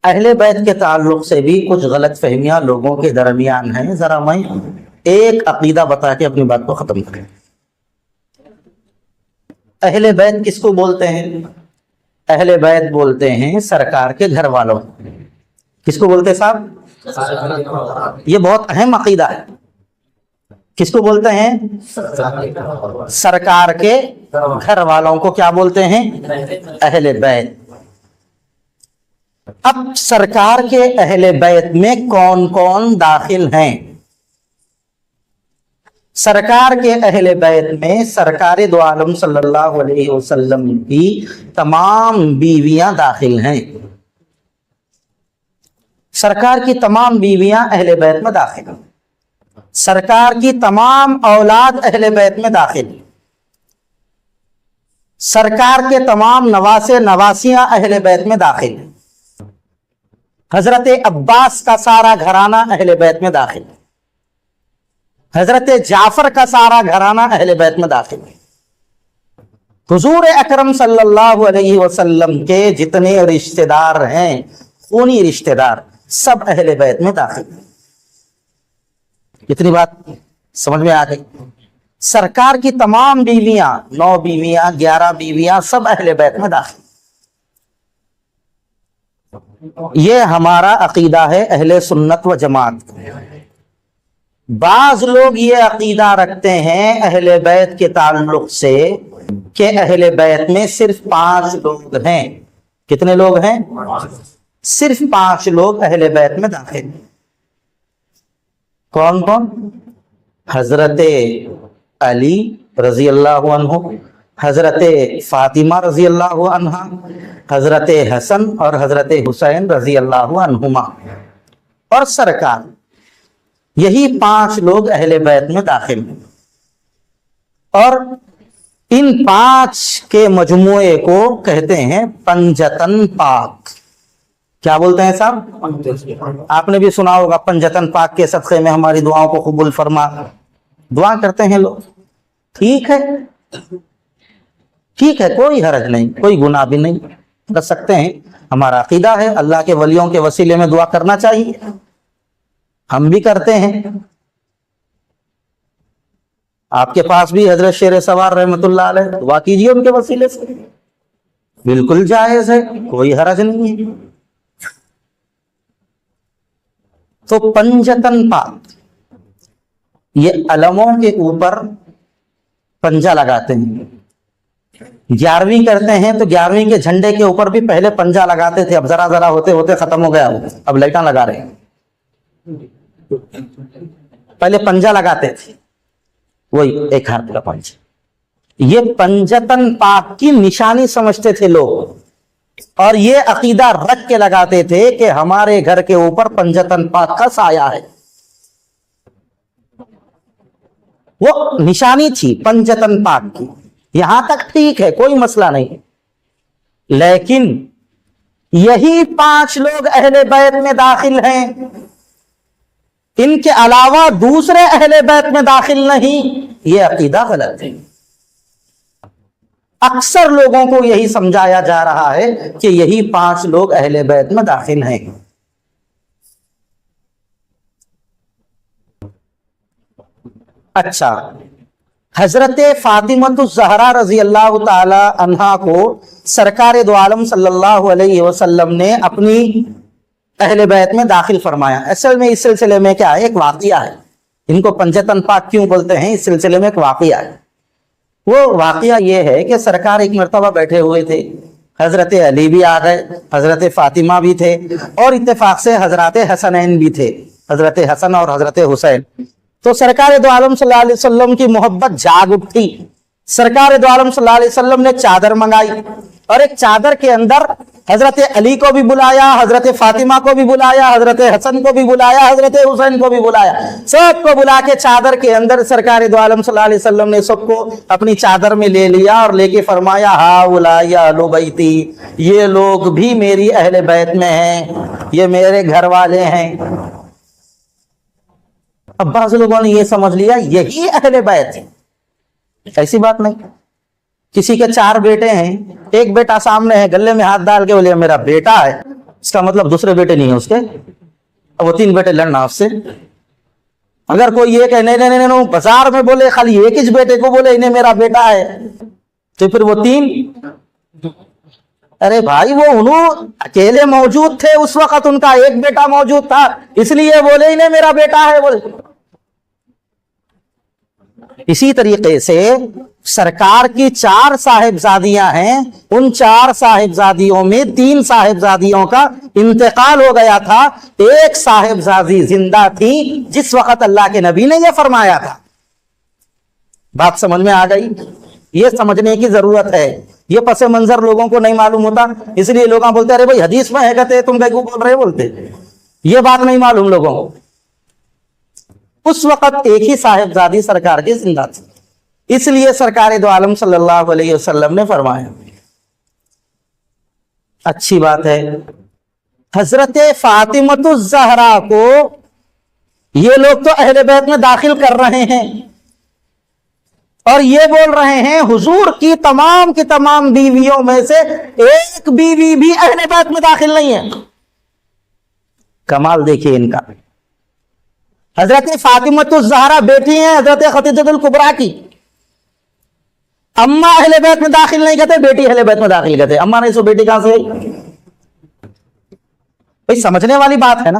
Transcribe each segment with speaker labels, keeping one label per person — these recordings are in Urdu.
Speaker 1: اہل بیت کے تعلق سے بھی کچھ غلط فہمیاں لوگوں کے درمیان ہیں. ذرا میں ایک عقیدہ بتا کے اپنی بات کو ختم کریں. اہل بیت کس کو بولتے ہیں؟ اہل بیت بولتے ہیں سرکار کے گھر والوں. کس کو بولتے ہیں صاحب؟ یہ بہت اہم عقیدہ ہے. کس کو بولتے ہیں؟ سرکار کے گھر والوں کو کیا بولتے ہیں؟ اہل بیت. اب سرکار کے اہل بیت میں کون کون داخل ہیں؟ سرکار کے اہل بیت میں سرکار دو عالم صلی اللہ علیہ وسلم کی تمام بیویاں داخل ہیں. سرکار کی تمام بیویاں اہل بیت میں داخل ہیں. سرکار کی تمام اولاد اہل بیت میں داخل ہیں. سرکار کے تمام نواسے نواسیاں اہل بیت میں داخل ہیں. حضرت عباس کا سارا گھرانہ اہل بیت میں داخل ہے. حضرت جعفر کا سارا گھرانہ اہل بیت میں داخل ہے. حضور اکرم صلی اللہ علیہ وسلم کے جتنے رشتہ دار ہیں خونی رشتہ دار سب اہل بیت میں داخل ہیں. کتنی بات سمجھ میں آ گئی؟ سرکار کی تمام بیویاں 9 بیویاں 11 بیویاں سب اہل بیت میں داخل. یہ ہمارا عقیدہ ہے اہل سنت و جماعت. بعض لوگ یہ عقیدہ رکھتے ہیں اہل بیت کے تعلق سے کہ اہل بیت میں صرف 5 لوگ ہیں. کتنے لوگ ہیں؟ صرف 5 لوگ اہل بیت میں داخل ہیں. کون کون؟ حضرت علی رضی اللہ عنہ، حضرت فاطمہ رضی اللہ عنہا، حضرت حسن اور حضرت حسین رضی اللہ عنہما اور سرکار. یہی 5 لوگ اہل بیت میں داخل ہیں. اور ان 5 کے مجموعے کو کہتے ہیں پنجتن پاک. کیا بولتے ہیں صاحب؟ آپ نے بھی سنا ہوگا پنجتن پاک کے صدقے میں ہماری دعاؤں کو قبول فرما. دعا کرتے ہیں لوگ، ٹھیک ہے، ٹھیک ہے، کوئی حرج نہیں، کوئی گناہ بھی نہیں، کر سکتے ہیں. ہمارا عقیدہ ہے اللہ کے ولیوں کے وسیلے میں دعا کرنا چاہیے، ہم بھی کرتے ہیں. آپ کے پاس بھی حضرت شیر سوار رحمت اللہ علیہ، دعا کیجیے ان کے وسیلے سے، بالکل جائز ہے، کوئی حرج نہیں ہے. تو پنجتن پاک یہ علموں کے اوپر پنجا لگاتے ہیں. 11ویں کرتے ہیں تو 11ویں کے جھنڈے کے اوپر بھی پہلے پنجا لگاتے تھے، اب ذرا ذرا ہوتے ہوتے ختم ہو گیا، اب لائٹاں لگا رہے ہیں. پہلے پنجا لگاتے تھے، وہی 1 ہاتھ کا پنجا. یہ پنجتن پاک کی نشانی سمجھتے تھے لوگ، اور یہ عقیدہ رکھ کے لگاتے تھے کہ ہمارے گھر کے اوپر پنجتن پاک کا سایہ ہے. وہ نشانی تھی پنجتن پاک کی. یہاں تک ٹھیک ہے، کوئی مسئلہ نہیں. لیکن یہی 5 لوگ اہل بیت میں داخل ہیں، ان کے علاوہ دوسرے اہل بیت میں داخل نہیں. یہ عقیدہ غلط ہے. اکثر لوگوں کو یہی سمجھایا جا رہا ہے کہ یہی 5 لوگ اہل بیت میں داخل ہیں. اچھا، حضرت فاطمہ الزہرا رضی اللہ تعالی عنہا کو سرکار دو عالم صلی اللہ علیہ وسلم نے اپنی اہل بیت میں داخل فرمایا. اصل میں اس سلسلے میں کیا ہے، ایک واقعہ ہے. ان کو پنجتن پاک کیوں بولتے ہیں؟ اس سلسلے میں ایک واقعہ ہے. وہ واقعہ یہ ہے کہ سرکار ایک مرتبہ بیٹھے ہوئے تھے، حضرت علی بھی آ گئے، حضرت فاطمہ بھی تھے، اور اتفاق سے حضرت حسنین بھی تھے، حضرت حسن اور حضرت حسین. تو سرکار دو عالم صلی اللہ علیہ وسلم کی محبت جاگ اٹھی. سرکار دو عالم صلی اللہ علیہ وسلم نے چادر منگائی، اور ایک چادر کے اندر حضرت علی کو بھی بلایا، حضرت فاطمہ کو بھی بلایا، حضرت حسن کو بھی بلایا، حضرت حسین کو بھی بلایا. سب کو بلا کے چادر کے اندر سرکار دو عالم صلی اللہ علیہ وسلم نے سب کو اپنی چادر میں لے لیا اور لے کے فرمایا ہؤلاء اہل بیتی، یہ لوگ بھی میری اہل بیت میں ہیں، یہ میرے گھر والے ہیں. اب بعض لوگوں نے یہ سمجھ لیا یہی اہل بیت ہے. ایسی بات نہیں. کسی کے 4 بیٹے ہیں، ایک بیٹا سامنے ہے، گلے میں ہاتھ ڈال کے بولے میرا بیٹا ہے، اس کا مطلب دوسرے بیٹے نہیں ہیں اس کے, اب وہ 3 بیٹے لڑنا آپ سے. اگر کوئی یہ کہ نہیں بازار میں بولے خالی ایک ہی بیٹے کو بولے انہیں میرا بیٹا ہے, تو پھر وہ 3. ارے بھائی وہ انہوں اکیلے موجود تھے اس وقت, ان کا ایک بیٹا موجود تھا اس لیے بولے انہیں میرا بیٹا ہے بولے. اسی طریقے سے سرکار کی 4 صاحبزادیاں ہیں, ان 4 صاحبزادیوں میں 3 صاحبزادیوں کا انتقال ہو گیا تھا, ایک صاحبزادی زندہ تھی جس وقت اللہ کے نبی نے یہ فرمایا تھا. بات سمجھ میں آ گئی؟ یہ سمجھنے کی ضرورت ہے, یہ پس منظر لوگوں کو نہیں معلوم ہوتا, اس لیے لوگ بولتے ارے بھائی حدیث میں ہے کہتے تم کیوں بول رہے بولتے, یہ بات نہیں معلوم لوگوں کو. اس وقت ایک ہی صاحبزادی سرکار کی زندہ تھی, اس لیے سرکار دو عالم صلی اللہ علیہ وسلم نے فرمایا. اچھی بات ہے, حضرت فاطمۃ الزہرا کو یہ لوگ تو اہل بیت میں داخل کر رہے ہیں اور یہ بول رہے ہیں حضور کی تمام بیویوں میں سے ایک بیوی بھی اہل بیت میں داخل نہیں ہے. کمال دیکھیے ان کا. حضرت فاطمۃ الزہرا بیٹی ہیں حضرت خدیجہ الکبریٰ کی, اماں اہل بیت میں داخل نہیں کہتے, بیٹی اہل بیت میں داخل کہتے. اماں نہیں سو بیٹی کہاں سے گئی؟ بھائی سمجھنے والی بات ہے نا.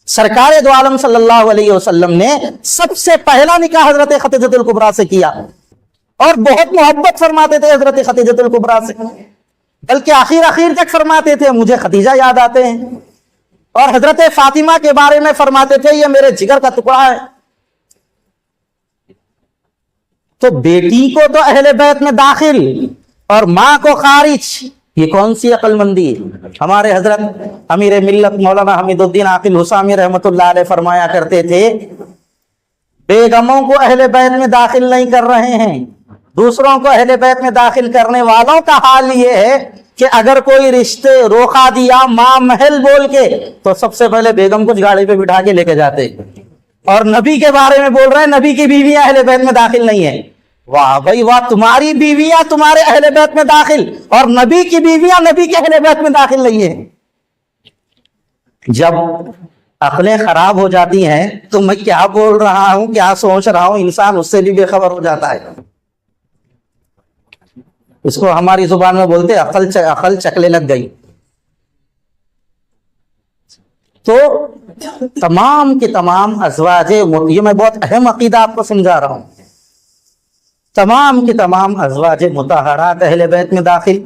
Speaker 1: سرکار دو عالم صلی اللہ علیہ وسلم نے سب سے پہلا نکاح حضرت خدیجہ الکبریٰ سے کیا اور بہت محبت فرماتے تھے حضرت خدیجہ الکبریٰ سے, بلکہ آخر تک فرماتے تھے مجھے خدیجہ یاد آتے ہیں, اور حضرت فاطمہ کے بارے میں فرماتے تھے یہ میرے جگر کا ٹکڑا ہے. تو بیٹی کو تو اہل بیت میں داخل اور ماں کو خارج, یہ کون سی عقل مندی ہے؟ ہمارے حضرت امیر ملت مولانا حمید الدین عاقل حسامی رحمۃ اللہ علیہ فرمایا کرتے تھے بیگموں کو اہل بیت میں داخل نہیں کر رہے ہیں, دوسروں کو اہل بیت میں داخل کرنے والوں کا حال یہ ہے کہ اگر کوئی رشتے روکا دیا ماں محل بول کے تو سب سے پہلے بیگم کو گاڑی پہ بٹھا کے لے کے جاتے, اور نبی کے بارے میں بول رہے ہیں نبی کی بیویاں اہل بیت میں داخل نہیں ہیں. واہ بھائی واہ, تمہاری بیویاں تمہارے اہل بیت میں داخل اور نبی کی بیویاں نبی کے اہل بیت میں داخل نہیں ہیں. جب عقلیں خراب ہو جاتی ہیں تو میں کیا بول رہا ہوں کیا سوچ رہا ہوں انسان اس سے بھی بے خبر ہو جاتا ہے. اس کو ہماری زبان میں بولتے عقل چکلے لگ گئی. تو تمام کے تمام ازواج, یہ میں بہت اہم عقیدہ آپ کو سمجھا رہا ہوں, تمام کے تمام ازواج مطہرات اہل بیت میں داخل,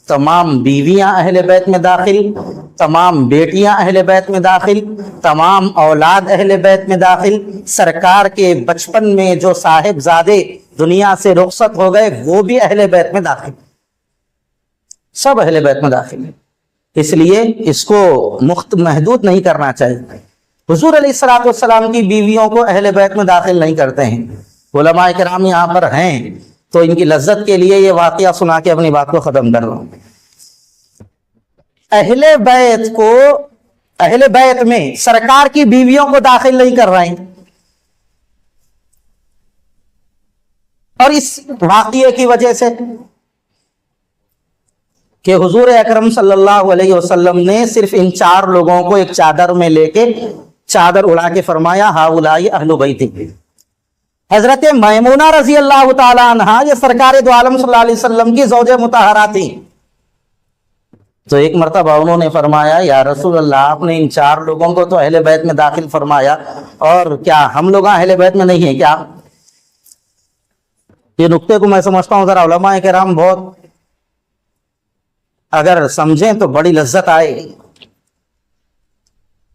Speaker 1: تمام بیویاں اہل بیت میں داخل, تمام بیٹیاں اہل بیت میں داخل, تمام اولاد اہل بیت میں داخل. سرکار کے بچپن میں جو صاحبزادے دنیا سے رخصت ہو گئے وہ بھی اہل بیت میں داخل, سب اہل بیت میں داخل ہیں. اس لیے اس کو محدود نہیں کرنا چاہیے. حضور علیہ الصلوۃ والسلام کی بیویوں کو اہل بیت میں داخل نہیں کرتے ہیں. علماء کرام یہاں پر ہیں تو ان کی لذت کے لیے یہ واقعہ سنا کے اپنی بات کو ختم کر رہا ہوں. اہل بیت میں سرکار کی بیویوں کو داخل نہیں کر رہے ہیں, اور اس واقعے کی وجہ سے کہ حضور اکرم صلی اللہ علیہ وسلم نے صرف ان 4 لوگوں کو ایک چادر میں لے کے چادر اڑا کے فرمایا ہؤلاء اہل بیتی. حضرت میمونہ رضی اللہ تعالی عنہا یہ سرکار دو عالم صلی اللہ علیہ وسلم کی زوجہ مطہرہ تھی. تو ایک مرتبہ انہوں نے فرمایا یا رسول اللہ آپ نے ان 4 لوگوں کو تو اہل بیت میں داخل فرمایا, اور کیا ہم لوگ اہل بیت میں نہیں ہیں کیا؟ یہ نقطے کو میں سمجھتا ہوں ذرا علماء کرام بہت اگر سمجھیں تو بڑی لذت آئے.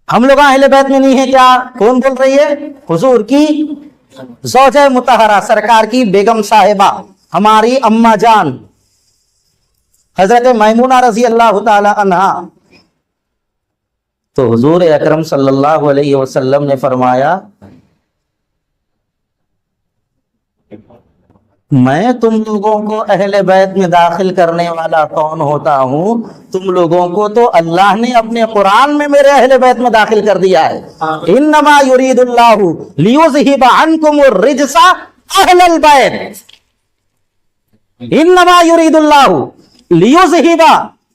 Speaker 1: ہم لوگ اہل بیت میں نہیں ہیں کیا؟ کون بول رہی ہے؟ حضور کی زوجہ مطہرہ سرکار کی بیگم صاحبہ ہماری اماں جان حضرت میمونہ رضی اللہ تعالی عنہا. تو حضور اکرم صلی اللہ علیہ وسلم نے فرمایا میں تم لوگوں کو اہل بیت میں داخل کرنے والا کون ہوتا ہوں؟ تم لوگوں کو تو اللہ نے اپنے قرآن میں میرے اہل بیت میں داخل کر دیا ہے. انما یرید اللہ لیذھب عنکم الرجس اہل البیت, انما یرید اللہ لیذھب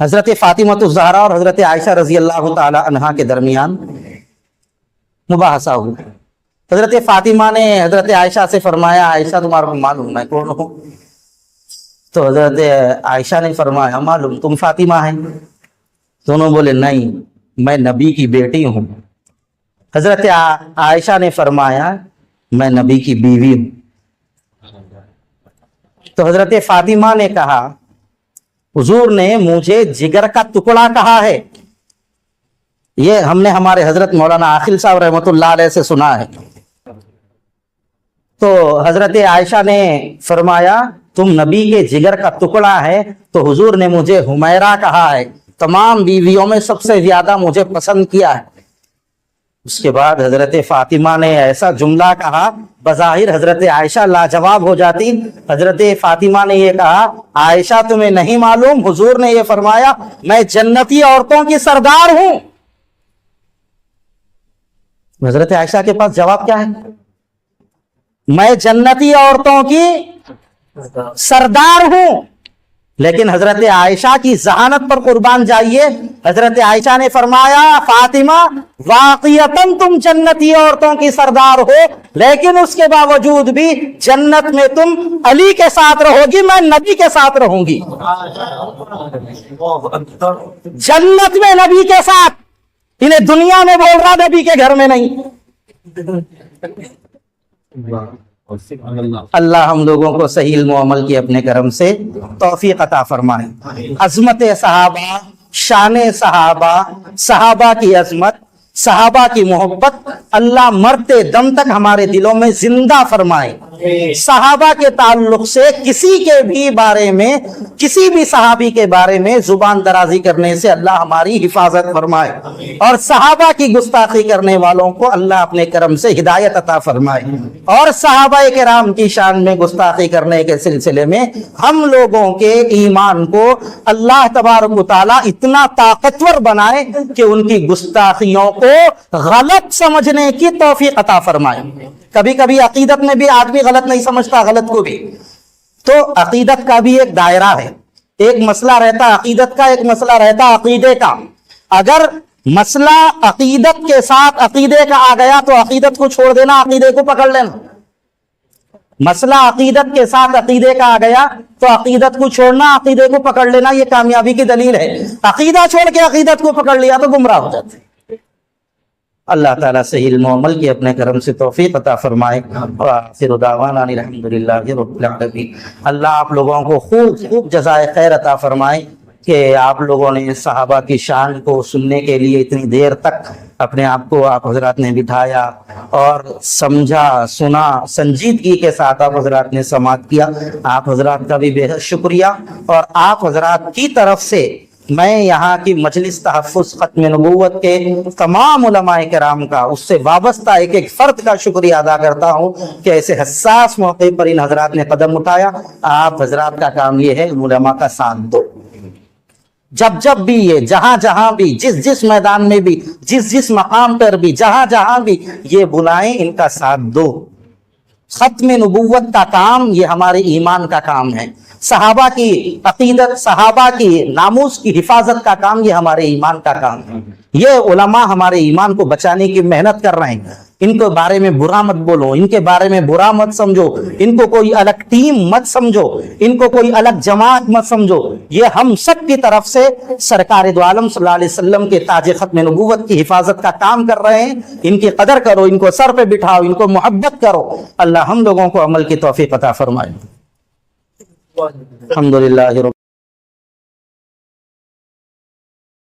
Speaker 1: حضرت فاطمۃ الزہرا اور حضرت عائشہ رضی اللہ تعالی عنہا کے درمیان مباحثہ ہوا۔ حضرت فاطمہ نے حضرت عائشہ سے فرمایا عائشہ تمہارا کو معلوم میں کون ہوں؟ تو حضرت عائشہ نے فرمایا معلوم تم فاطمہ ہیں؟ دونوں بولے نہیں میں نبی کی بیٹی ہوں۔ حضرت عائشہ نے فرمایا میں نبی کی بیوی ہوں۔ تو حضرت فاطمہ نے کہا حضور نے مجھے جگر کا ٹکڑا کہا ہے۔ یہ ہم نے ہمارے حضرت مولانا عاقل صاحب رحمۃ اللہ علیہ سے سنا ہے۔ تو حضرت عائشہ نے فرمایا تم نبی کے جگر کا ٹکڑا ہے تو حضور نے مجھے حمیرہ کہا ہے، تمام بیویوں میں سب سے زیادہ مجھے پسند کیا ہے۔ اس کے بعد حضرت فاطمہ نے ایسا جملہ کہا بظاہر حضرت عائشہ لاجواب ہو جاتی۔ حضرت فاطمہ نے یہ کہا عائشہ تمہیں نہیں معلوم حضور نے یہ فرمایا میں جنتی عورتوں کی سردار ہوں۔ حضرت عائشہ کے پاس جواب کیا ہے؟ میں جنتی عورتوں کی سردار ہوں۔ لیکن حضرت عائشہ کی ذہانت پر قربان جائیے، حضرت عائشہ نے فرمایا فاطمہ واقعتاً تم جنتی عورتوں کی سردار ہو، لیکن اس کے باوجود بھی جنت میں تم علی کے ساتھ رہو گی، میں نبی کے ساتھ رہوں گی۔ جنت میں نبی کے ساتھ، انہیں دنیا میں بول رہا نبی کے گھر میں نہیں۔ اللہ ہم لوگوں کو صحیح علم و عمل کی اپنے کرم سے توفیق عطا فرمائے۔ عظمت صحابہ، شان صحابہ، صحابہ کی عظمت، صحابہ کی محبت اللہ مرتے دم تک ہمارے دلوں میں زندہ فرمائے۔ صحابہ کے تعلق سے کسی کے بھی بارے میں، کسی بھی صحابی کے بارے میں زبان درازی کرنے سے اللہ ہماری حفاظت فرمائے، اور صحابہ کی گستاخی کرنے والوں کو اللہ اپنے کرم سے ہدایت عطا فرمائے۔ اور صحابہ کرام کی شان میں گستاخی کرنے کے سلسلے میں ہم لوگوں کے ایمان کو اللہ تبارک و تعالی اتنا طاقتور بنائے کہ ان کی گستاخیوں کو غلط سمجھنے کی توفیق عطا فرمائے۔ کبھی کبھی عقیدت میں بھی آدمی غلط نہیں سمجھتا، غلط کو بھی، تو عقیدت کا بھی ایک دائرہ ہے، ایک مسئلہ رہتا عقیدت کا، ایک مسئلہ رہتا عقیدے کا۔ اگر مسئلہ عقیدت کے ساتھ عقیدے کا آ گیا تو عقیدت کو چھوڑ دینا، عقیدے کو پکڑ لینا۔ مسئلہ عقیدت کے ساتھ عقیدے کا آ گیا تو عقیدت کو چھوڑنا، عقیدے کو پکڑ لینا، یہ کامیابی کی دلیل ہے۔ عقیدہ چھوڑ کے عقیدت کو پکڑ لیا تو گمراہ ہو جاتے۔ اللہ تعالیٰ صحیح علم و عمل کی اپنے کرم سے توفیق عطا فرمائے۔ وآخر دعوانا ان الحمدللہ رب العالمین۔ اللہ آپ لوگوں کو خوب جزائے خیر عطا فرمائے کہ آپ لوگوں نے صحابہ کی شان کو سننے کے لیے اتنی دیر تک اپنے آپ کو آپ حضرات نے بٹھایا اور سمجھا، سنا، سنجیدگی کے ساتھ آپ حضرات نے سماعت کیا۔ آپ حضرات کا بھی بے حد شکریہ، اور آپ حضرات کی طرف سے میں یہاں کی مجلس تحفظ ختم نبوت کے تمام علماء کرام کا، اس سے وابستہ ایک ایک فرد کا شکریہ ادا کرتا ہوں کہ ایسے حساس موقع پر ان حضرات نے قدم اٹھایا۔ آپ حضرات کا کام یہ ہے علماء کا ساتھ دو، جب بھی یہ جہاں جہاں بھی، جس میدان میں بھی، جس مقام پر بھی، جہاں بھی یہ بلائیں، ان کا ساتھ دو۔ ختم نبوت کا کام یہ ہمارے ایمان کا کام ہے، صحابہ کی عقیدت، صحابہ کی ناموس کی حفاظت کا کام یہ ہمارے ایمان کا کام ہے۔ یہ علماء ہمارے ایمان کو بچانے کی محنت کر رہے ہیں۔ ان کے بارے میں برا مت بولو، ان کے بارے میں برا مت سمجھو، ان کو کوئی الگ ٹیم مت سمجھو، ان کو کوئی الگ جماعت مت سمجھو۔ یہ ہم سب کی طرف سے سرکار دو عالم صلی اللہ علیہ وسلم کے تاج ختم نبوت کی حفاظت کا کام کر رہے ہیں۔ ان کی قدر کرو، ان کو سر پہ بٹھاؤ، ان کو محبت کرو۔ اللہ ہم لوگوں کو عمل کی توفیق عطا فرمائے۔ الحمدللہ۔